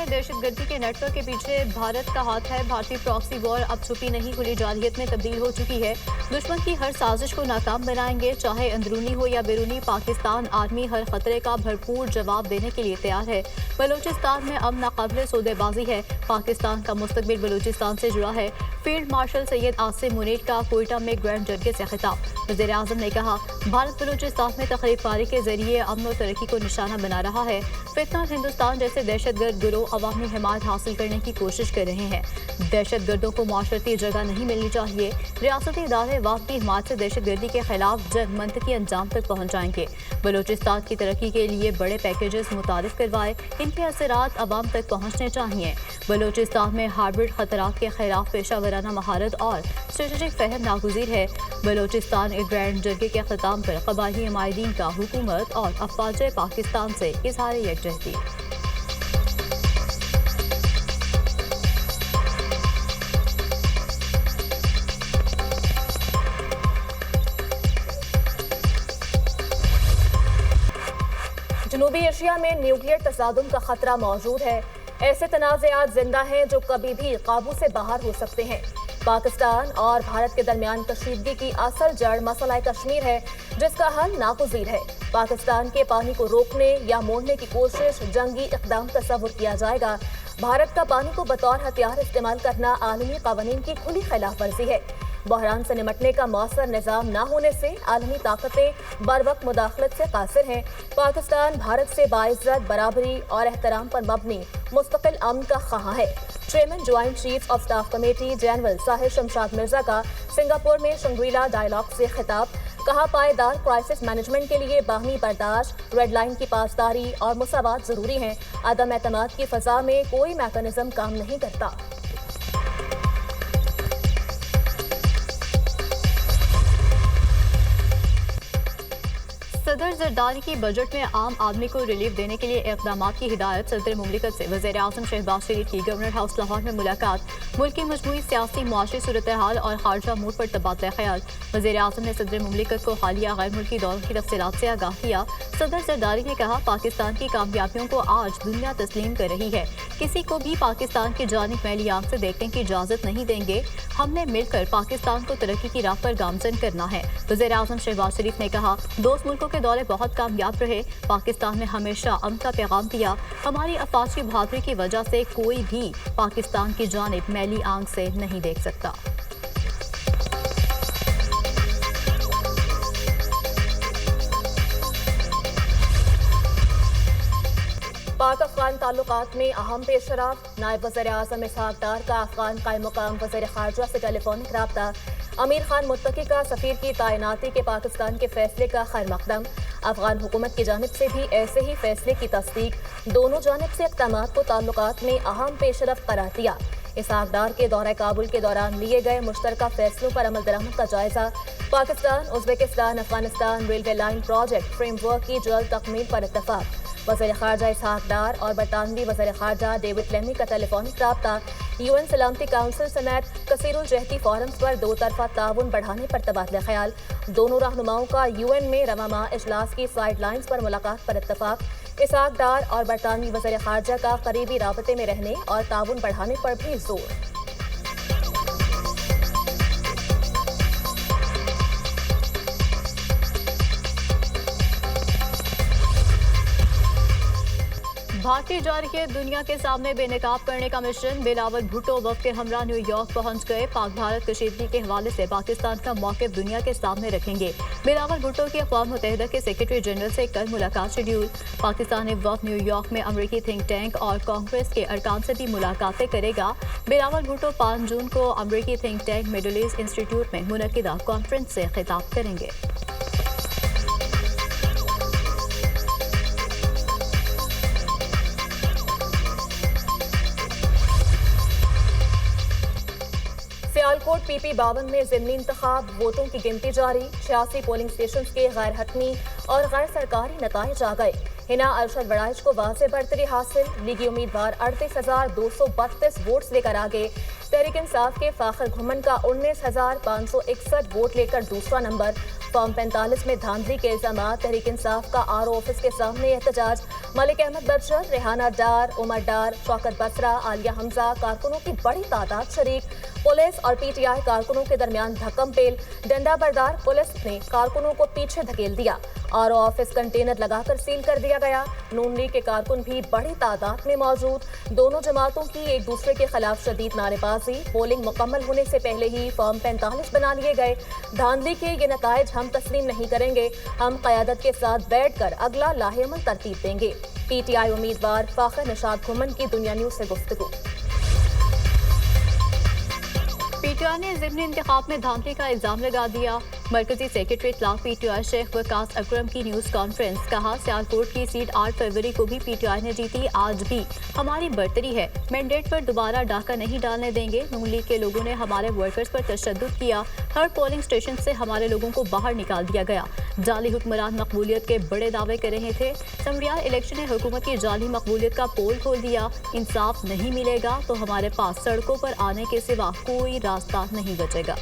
है दहशत गर्दी के नेटवर्क के पीछे भारत का हाथ है। भारतीय प्रॉक्सी वॉर अब छुपी नहीं खुली जारहियत में तब्दील हो चुकी है। दुश्मन की हर साजिश को नाकाम बनाएंगे, चाहे अंदरूनी हो या बैरूनी। पाकिस्तान आर्मी हर खतरे का भरपूर जवाब देने के लिए तैयार है। बलूचिस्तान में अब नाकाबिले सौदेबाजी है। पाकिस्तान का मुस्तकबिल बलूचिस्तान से जुड़ा है। फील्ड मार्शल सैयद आसिम मुनीर का कोयटा में ग्रैंड जरगे से खिताब। वज़ीर आज़म ने कहा, भारत बलूचिस्तान में तकरीब पारी के जरिए अमन और तरक्की को निशाना बना रहा है। फितना और हिंदुस्तान जैसे दहशतगर्द गिरोह अवामी हिमायत हासिल करने की कोशिश कर रहे हैं। दहशतगर्दों को माशरती जगह नहीं मिलनी चाहिए। रियासती इदारे वक्त की हिमायत से दहशतगर्दी के खिलाफ जंग मंतकी अंजाम तक पहुँच जाएंगे। बलूचिस्तान की तरक्की के लिए बड़े पैकेजेस मुतारिफ करवाए, इनके असरात अवाम तक पहुँचने चाहिए। बलूचिस्तान में हाइब्रिड खतरात के खिलाफ पेशा वराना महारत और स्ट्रेटेजिक फहम नागुज़ीर है। बलूचिस्तान के ग्रैंड जरगे के ख़िताम पर क़बायली नुमाइंदीन का हुकूमत और अफ़वाज पाकिस्तान से इज़हार यकजहती। जनूबी एशिया में न्यूक्लियर तसादुम का खतरा मौजूद है। ऐसे तनाज़ात जिंदा हैं जो कभी भी काबू से बाहर हो सकते हैं। पाकिस्तान और भारत के दरमियान कशीदगी की असल जड़ मसला कश्मीर है, जिसका हल नागुज़ीर है। पाकिस्तान के पानी को रोकने या मोड़ने की कोशिश जंगी इक़दाम तस्वुर किया जाएगा। भारत का पानी को बतौर हथियार इस्तेमाल करना आलमी क़वानीन की खुली खिलाफ वर्जी है। बहरान से निमटने का मौसर निज़ाम न होने से आलमी ताकतें बरवक्त मुदाखलत से कासिर हैं। पाकिस्तान भारत से बाइज़्ज़त बराबरी और एहतराम पर मबनी मुस्तकिल अमन का ख़्वाह है। Chairman joint chief of staff committee general Sahir Shamshad Mirza का सिंगापुर में शंग्रीला डायलॉग से खिताब। कहा, पायदार क्राइसिस मैनेजमेंट के लिए बाहमी बर्दाश्त, रेड लाइन की पासदारी और मुसावात ज़रूरी हैं। अदम एतमाद की फ़ज़ा में कोई मैकेनिज़्म काम नहीं करता। सदर जरदारी की बजट में आम आदमी को रिलीफ देने के लिए इक़दाम की हिदायत। सदर मुमलिकत से वज़ीर आज़म शहबाज शरीफ की गवर्नर हाउस लाहौर में मुलाकात। मुल्क की मजमूई सियासी मुआशी सूरत हाल और खारजा मूड पर तबादला ख्याल। वज़ीर आज़म ने सदर मुमलिकत को हालिया गैर मुल्की दौरों की तफसीलात से आगाह किया। सदर जरदारी ने कहा, पाकिस्तान की कामयाबियों को आज दुनिया तस्लीम कर रही है। किसी को भी पाकिस्तान की जानिब मैली आंख से देखने की इजाज़त नहीं देंगे। हमने मिलकर पाकिस्तान को तरक्की की राह पर गामजन करना है। वज़ीर आज़म शहबाज शरीफ ने कहा, दोस्त मुल्कों के दौरे बहुत कामयाब रहे। पाकिस्तान ने हमेशा अमन का पैगाम दिया। हमारी अफवाज की बहादुरी की वजह से कोई भी पाकिस्तान की जानिब मैली आंख से नहीं देख सकता। पाक अफगान ताल्लुकात में अहम पेशरफ। नायब वज़ीर आज़म इसहाक डार का अफगान कायम मकाम वज़ीर ख़ारजा से टेलीफोनिक रब्ता। अमीर खान मुत्तकी का सफ़ीर की तैनाती के पाकिस्तान के फैसले का खैर मकदम। अफगान हुकूमत की जानिब से भी ऐसे ही फैसले की तस्दीक। दोनों जानिब से इक़दामात को ताल्लुकात में अहम पेशरफ करार दिया। इसहाक डार के दौरे काबुल के दौरान लिए गए मुश्तरका फैसलों पर अमल दरामद का जायजा। Pakistan Uzbekistan Afghanistan railway line project framework की जल्द तकमील पर इत्तफाक। वज़ीर ख़ारजा इसहाक डार और बरतानवी वज़ीर ख़ारजा डेविड लेमी का टेलीफोनिक रब्ता। UN सलामती काउंसिल समेत कसीरुल जहती फोरम्स पर दो तरफा ताउन बढ़ाने पर तबादला ख्याल। दोनों रहनुमाओं का UN में रवामा इजलास की साइड लाइन्स पर मुलाकात पर इत्तफाक। इसहाक डार और बरतानवी वज़ीर ख़ारजा का करीबी राबते में रहने और ताउन बढ़ाने पर भी जोर। भारतीय जारहियत दुनिया के सामने बेनकाब करने का मिशन। बिलावल भुट्टो वक्त के हमरा न्यूयॉर्क पहुंच गए। पाक भारत कशीदगी के हवाले से पाकिस्तान का मौक़िफ़ दुनिया के सामने रखेंगे। बिलावल भुट्टो की अक़वाम मुत्तहिदा के सेक्रेटरी जनरल से कल मुलाकात शेड्यूल। पाकिस्तानी वक्त न्यूयॉर्क में अमरीकी थिंक टैंक और कांग्रेस के अरकान से भी मुलाकातें करेगा। बिलावल भुट्टो 5 जून को अमरीकी think tank middle east institute में मुनक़िदा कॉन्फ्रेंस से खिताब करेंगे। सियालकोट PP52 में ज़िमनी इंतखाब। वोटों की गिनती जारी। 86 पोलिंग स्टेशन के गैर हतमी और गैर सरकारी नताइज आ गए। हिना अरशद वड़ाइच को वाज़ेह बढ़तरी हासिल। लीगी उम्मीदवार 38,232 वोट्स लेकर आगे। तहरीक इंसाफ के फाखर घुमन का 19,561 वोट लेकर दूसरा नंबर। फॉर्म 45 में धांधली के इल्जाम, तहरीक इंसाफ का आरओ ऑफिस के सामने एहतजाज। मलिक अहमद बचर, रेहाना डार, उमर डार, शौकत बसरा, आलिया हमजा कारकुनों की बड़ी तादाद शरीक। पुलिस और पीटीआई कारकुनों के दरमियान धक्कम पेल, डंडा बरदार पुलिस ने कारकुनों को पीछे धकेल दिया। आरओ ऑफिस कंटेनर लगाकर सील कर दिया गया। नून लीग के कारकुन भी बड़ी तादाद में मौजूद। दोनों जमातों की एक दूसरे के खिलाफ शदीद नारेबाजी। पोलिंग मुकम्मल होने से पहले ही फॉर्म 45 बना लिए गए। धांधली के ये नताइज हम तस्लीम नहीं करेंगे, हम क़यादत के साथ बैठकर अगला लाहेअमल तरतीब देंगे। पीटीआई उम्मीदवार फाखर निशात घुमन की दुनिया न्यूज से गुफ्तगू। पीटीआई ने ज़िमनी इंतखाब में धांधली का इल्जाम लगा दिया। मरकजी सेक्रेटरी इत्तलाफ पीटीआई शेख वकास अकरम की न्यूज़ कॉन्फ्रेंस, कहा सियालकोट की सीट 8 फरवरी को भी पीटीआई ने जीती, आज भी हमारी बरतरी है, मैंडेट पर दोबारा डाका नहीं डालने देंगे। नून लीग के लोगों ने हमारे वर्कर्स पर तशद्दुद किया, हर पोलिंग स्टेशन से हमारे लोगों को बाहर निकाल दिया गया। जाली हुक्मरान मकबूलियत के बड़े दावे कर रहे थे। समरियाल इलेक्शन ने हुकूमत की जाली मकबूलियत का पोल खोल दिया। इंसाफ नहीं मिलेगा तो हमारे पास सड़कों पर आने के सिवा कोई रास्ता नहीं बचेगा।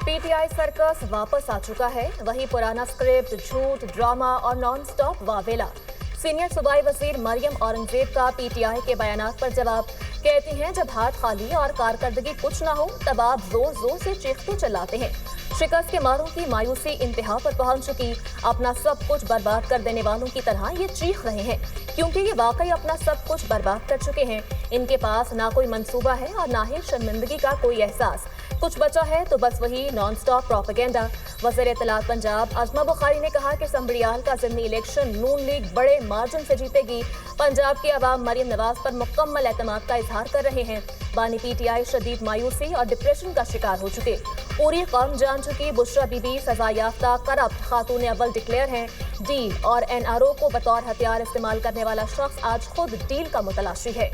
पीटीआई सर्कस वापस आ चुका है, वही पुराना स्क्रिप्ट, झूठ, ड्रामा और नॉन स्टॉप वावेला। सीनियर सूबाई वजीर मरियम औरंगजेब का पीटीआई के बयानात पर जवाब, कहती हैं जब हाथ खाली और कारकर्दगी कुछ ना हो तब आप जोर जोर से चीखते चलाते हैं। शिकस्त के मारों की मायूसी इंतहा पर पहुंच चुकी, अपना सब कुछ बर्बाद कर देने वालों की तरह ये चीख रहे हैं, क्योंकि ये वाकई अपना सब कुछ बर्बाद कर चुके हैं। इनके पास ना कोई मंसूबा है और ना ही शर्मिंदगी का कोई एहसास। कुछ बचा है तो बस वही नॉन स्टॉप प्रोपेगेंडा। वज़ीर इत्तलात पंजाब अज़मा बुखारी ने कहा कि समरियाल का ज़िमनी इलेक्शन नून लीग बड़े मार्जिन से जीतेगी। पंजाब की आवाम मरियम नवाज पर मुकम्मल एतमाद का इजहार कर रहे हैं। बानी पीटीआई शदीद मायूसी और डिप्रेशन का शिकार हो चुके। पूरी कौम जान चुकी बुशरा बीबी सजा याफ्ता करप्ट खातून अव्वल डिक्लेयर हैं। डील और एनआरओ को बतौर हथियार इस्तेमाल करने वाला शख्स आज खुद डील का मुतलाशी है।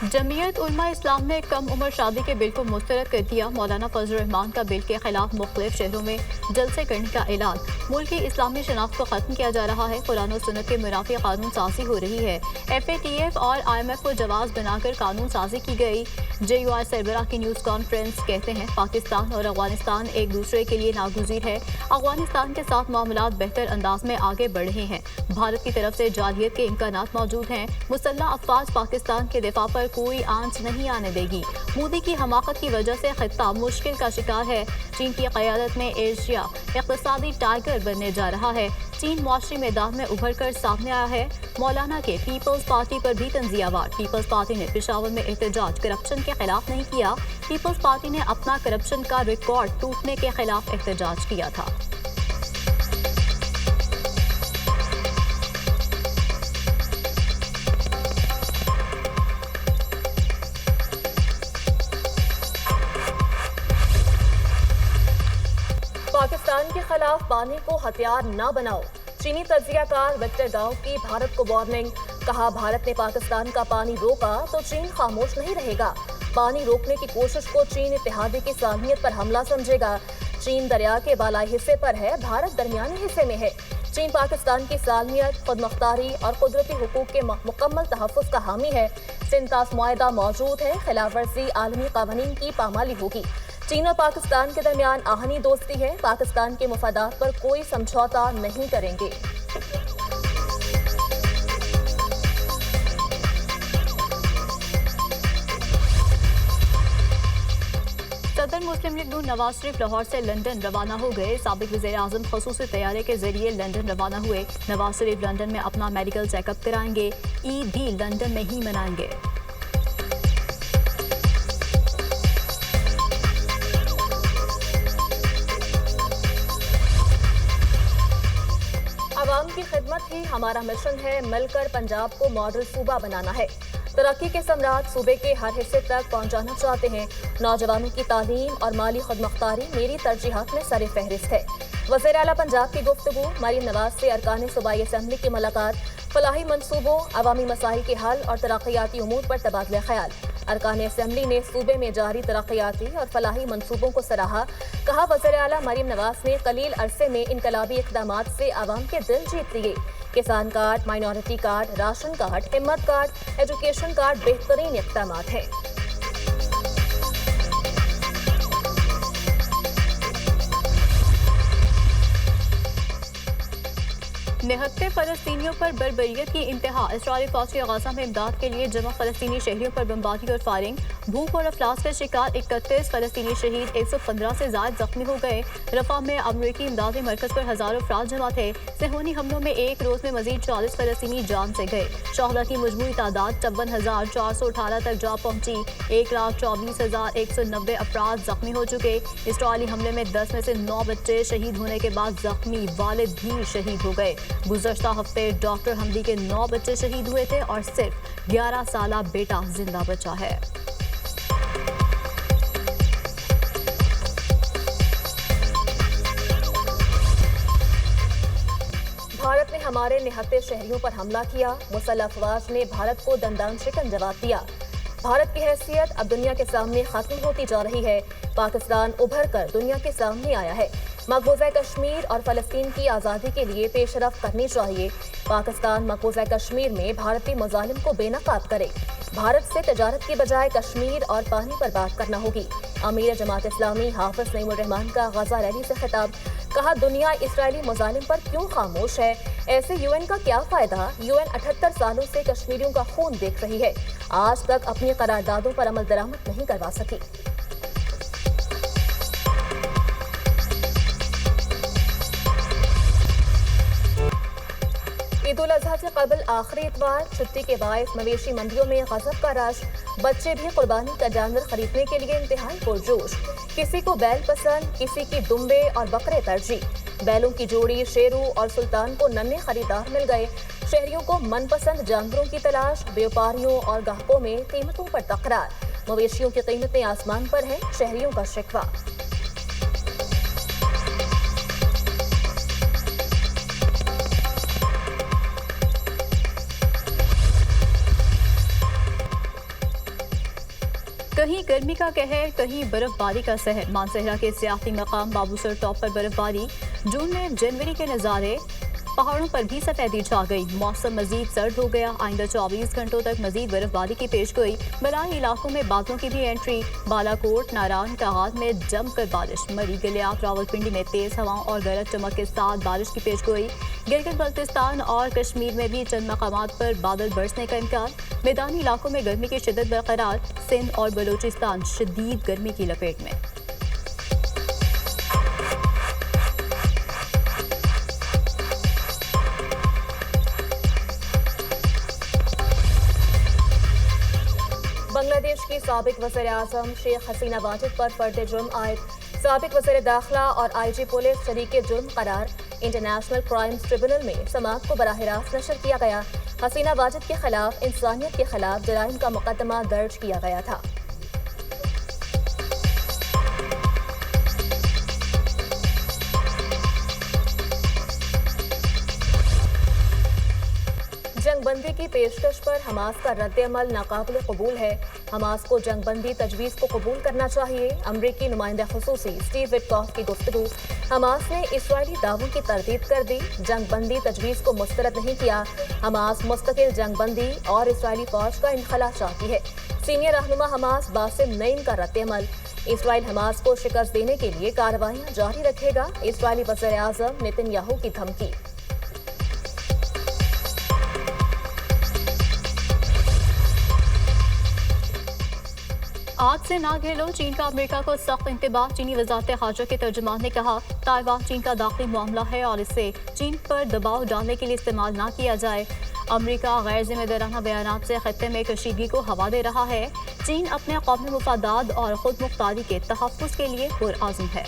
जमीयत उलमा इस्लाम ने कम उम्र शादी के बिल को मुस्तरद कर दिया। मौलाना फजल रहमान का बिल के खिलाफ मुख्तलिफ शहरों में जलसे करने का ऐलान। मुल्क की इस्लामी शनाख्त को खत्म किया जा रहा है, कुरान और सुन्नत के मुनाफी कानून साजी हो रही है। FATF और IMF को जवाब बनाकर कानून साजी की गई। JUI सरबराह की न्यूज़ कॉन्फ्रेंस, कहते हैं पाकिस्तान और अफगानिस्तान एक दूसरे के लिए नागुज़ीर है। अफगानिस्तान के साथ मामलात बेहतर अंदाज में आगे बढ़ रहे हैं। भारत की तरफ से जालियत के इम्कानात मौजूद हैं। मुसल्लह अफवाज पाकिस्तान के दिफा पर कोई आंच नहीं आने देगी। मोदी की हमाकत की वजह से खित्ता मुश्किल का शिकार है। चीन की क़यादत में एशिया इक़्तिसादी टाइगर बनने जा रहा है। चीन मुआशरी मैदान में उभर कर सामने आया है। मौलाना के पीपल्स पार्टी पर भी तंज़ियावार। पीपल्स पार्टी ने पेशावर में एहतजाज करप्शन के खिलाफ नहीं किया। पीपल्स पार्टी ने अपना करप्शन का रिकॉर्ड टूटने के खिलाफ एहतजाज किया था। पाकिस्तान के खिलाफ पानी को हथियार न बनाओ, चीनी तजियाकार विक्टर गांव की भारत को वार्निंग। कहा भारत ने पाकिस्तान का पानी रोका तो चीन खामोश नहीं रहेगा। पानी रोकने की कोशिश को चीन इत्तेहादी की सालमियत पर हमला समझेगा। चीन दरिया के बालाई हिस्से पर है, भारत दरमियानी हिस्से में है। चीन पाकिस्तान की सालमियत, खुदमुख्तारी और कुदरती हुकूक के मुकम्मल तहफ़्फ़ुज़ का हामी है। सिंतास मुआहदा मौजूद है, खिलाफ वर्जी आलमी कानून की पामाली होगी। चीन और पाकिस्तान के दरमियान आहनी दोस्ती है, पाकिस्तान के मुफादात पर कोई समझौता नहीं करेंगे। सदर मुस्लिम लीग नून नवाज शरीफ लाहौर से लंदन रवाना हो गए। साबिक वज़ीर आज़म ख़ुसूसी तैयारे के जरिए लंदन रवाना हुए। नवाज शरीफ लंदन में अपना मेडिकल चेकअप कराएंगे। ईद भी लंदन में ही मनाएंगे। आवाम की खिदमत ही हमारा मिशन है, मिलकर पंजाब को मॉडल सूबा बनाना है। तरक्की के सम्राट सूबे के हर हिस्से तक पहुंचाना चाहते हैं। नौजवानों की तालीम और माली खुदमुख्तारी मेरी तरजीहात में सरे फहरिस्त है। वज़ीर आला पंजाब की गुफ्तगू, मरीम नवाज से अरकान सूबाई असम्बली की मुलाकात, फलाही मनसूबों, अवामी मसाइल के हल और तरक्याती उमूर पर तबादला ख्याल। अरकान असम्बली ने सूबे में जारी तरक्याती और फलाही मंसूबों को सराहा। कहा वज़ीर आला मरीम नवाज ने कलील अरसे में इनकलाबी इक़दामात से आवाम के दिल जीत लिए। किसान card, minority card, ration card, हिम्मत कार्ड, एजुकेशन कार्ड बेहतरीन इक़दामात हैं। निहत्ते फलस्तीनियों पर बर्बरियत की इंतहा। इस्राईली फौज की गजा में इमदाद के लिए जमा फलस्तीनी शहरियों पर बमबारी और फायरिंग। भूख और अफलास का शिकार 31 फलस्तीनी शहीद, 115 से ज्यादा जख्मी हो गए। रफा में अमरीकी इमदादी मरकज पर हजारों अफराद जमा थे। सेहोनी हमलों में एक रोज में मजीद 40 फलस्तीनी जान से गए। शहदा की मजमूई तादाद 54,418 तक जा पहुंची। 1,24,190 अफराद जख्मी हो चुके। इस्राईली हमले में 10 में से 9 बच्चे शहीद होने के बाद जख्मी वालिद भी शहीद हो गए। गुज़श्ता हफ्ते डॉक्टर हमदी के 9 बच्चे शहीद हुए थे और सिर्फ 11 साला बेटा जिंदा बचा है। भारत ने हमारे निहत्ते शहरियों पर हमला किया। मुसल्लह अफवाज ने भारत को दंदान शिकन जवाब दिया। भारत की हैसियत अब दुनिया के सामने खत्म होती जा रही है। पाकिस्तान उभर कर दुनिया के सामने आया है। मकबूजा कश्मीर और फलस्तीन की आज़ादी के लिए पेशरफ्त करनी चाहिए। पाकिस्तान मकबूजा कश्मीर में भारतीय मुजालिम को बेनकाब करे। भारत से तजारत की बजाय कश्मीर और पानी पर बात करना होगी। अमीर जमात इस्लामी हाफिज नईमुर रहमान का गजा रैली से खिताब। कहा दुनिया इसराइली मुजालिम पर क्यों खामोश है? ऐसे यूएन का क्या फायदा? यूएन 78 सालों से कश्मीरियों का खून देख रही है, आज तक अपनी करारदादों पर अमल दरामद नहीं करवा सकी। ईद उल अजहा से कबल आखिरी इतवार छुट्टी के बायस मवेशी मंडियों में गजब का रश। बच्चे भी कुर्बानी का जानवर खरीदने के लिए इंतहाई पुरजोश। किसी को बैल पसंद, किसी की दुम्बे और बकरे तरजीह। बैलों की जोड़ी शेरू और सुल्तान को नन्हे खरीदार मिल गए। शहरियों को मनपसंद जानवरों की तलाश। व्यापारियों और ग्राहकों में कीमतों पर तकरार। मवेशियों की कीमतें आसमान पर हैं, शहरियों का शिकवा। कहीं गर्मी का कहर, कहीं बर्फबारी का सहर। मानसहरा के सियासी मकाम बाबूसर टॉप पर बर्फबारी। जून में जनवरी के नज़ारे। पहाड़ों पर भी सफेदी छा गई। मौसम मजीद सर्द हो गया। आइंदा 24 घंटों तक मजीद बर्फबारी की पेशगोई। बलाई इलाकों में बादलों की भी एंट्री। बालाकोट, नारायण कागाज में जमकर बारिश। मरी, गलियात, रावलपिंडी में तेज हवाओं और गरज चमक के साथ बारिश की पेशगोई। गिलगित बल्तिस्तान और कश्मीर में भी चंद मकामात पर बादल बरसने का इम्कान। मैदानी इलाकों में गर्मी की शिद्दत बरकरार। सिंध और बलूचिस्तान शदीद गर्मी की लपेट में। बांग्लादेश की साबिक वज़ीर आज़म शेख हसीना वाजिद पर फर्द जुर्म आयद। साबिक वज़ीर दाखिला और आईजी पुलिस शरीके जुर्म करार। इंटरनेशनल क्राइम्स ट्रिब्यूनल में समाअत को बराह रास्त नशर किया गया। हसीना वाजिद के खिलाफ इंसानियत के खिलाफ जराइम का मुकदमा दर्ज किया गया था। जंगबंदी की पेशकश पर हमास का रद्द-ए-अमल नाकाबिल कबूल है। हमास को जंगबंदी तजवीज़ को कबूल करना चाहिए। अमरीकी नुमाइंदा खुसूसी स्टीव विटकॉफ की गुफ्तगू। हमास ने इसराइली दावों की तरदीद कर दी। जंगबंदी तजवीज़ को मुस्तरद नहीं किया। हमास मुस्तकिल जंगबंदी और इसराइली फौज का इनखला चाहती है। सीनियर रहनुमा हमास बासिम नईम का रद्द-ए-अमल। इसराइल हमास को शिकस्त देने के लिए कार्रवाइयां जारी रखेगा। इसराइली वज़ीर आज़म नेतन्याहू की धमकी। आज से ना घेलो, चीन का अमेरिका को सख्त इंतबाह। चीनी वजारत खारजा के तर्जुमान ने कहा ताइवान चीन का दाखिली मामला है और इसे चीन पर दबाव डालने के लिए इस्तेमाल ना किया जाए। अमेरिका गैर जिम्मेदाराना बयानात से खत्ते में कशीदगी को हवा दे रहा है। चीन अपने कौमी मुफादात और खुद मुख्तारी के तहफ़्फ़ुज़ के लिए पुरआज़म है।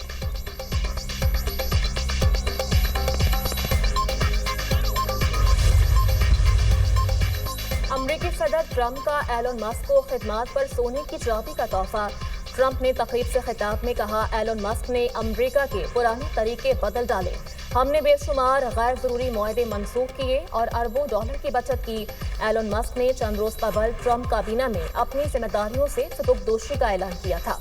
अमरीकी सदर ट्रंप का एलन मस्क को खिदमात पर सोने की चाबी का तोहफा। ट्रंप ने तकरीब से खिताब में कहा, एलन मस्क ने अमेरिका के पुराने तरीके बदल डाले। हमने बेशुमार गैर जरूरी मुआहदे मंसूख किए और अरबों डॉलर की बचत की। एलन मस्क ने चंद रोज कबल ट्रंप काबीना में अपनी जिम्मेदारियों से सबुकदोशी का ऐलान किया था।